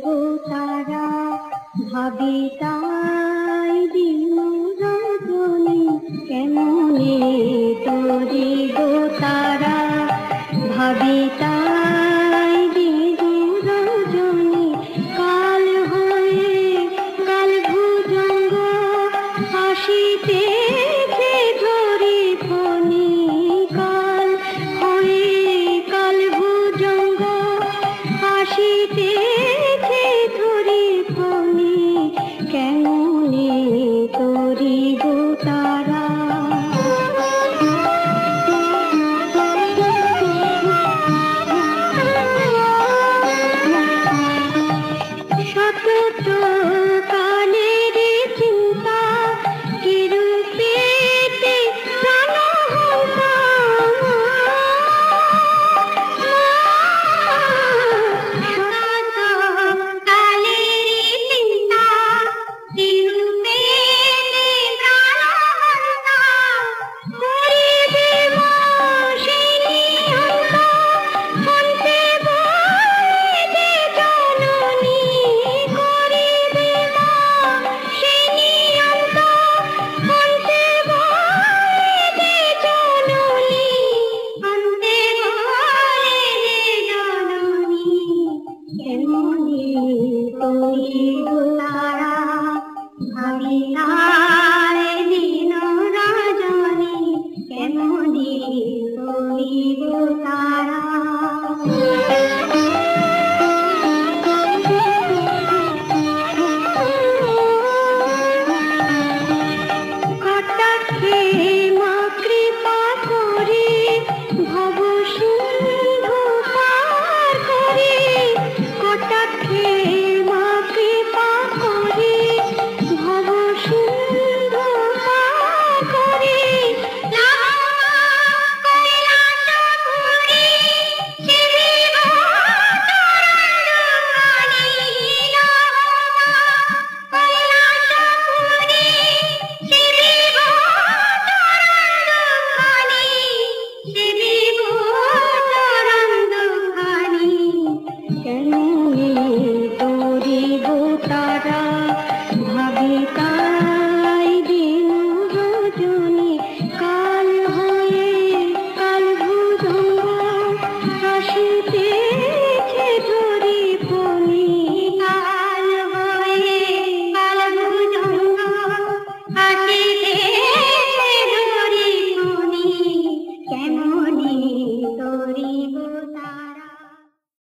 গো তারা ভাবি তাই দিন রজনী কেমনে তোরি গো তারা ভাবি তাই দিন রজনী কাল হয়ে কাল ভুজঙ্গ আসিতেছে ধরি ফণি কাল হয়ে কাল ভুজঙ্গ আসিতেছে ধরি ফণি কেমনে তোরি গো তারা তোরি গো তারা।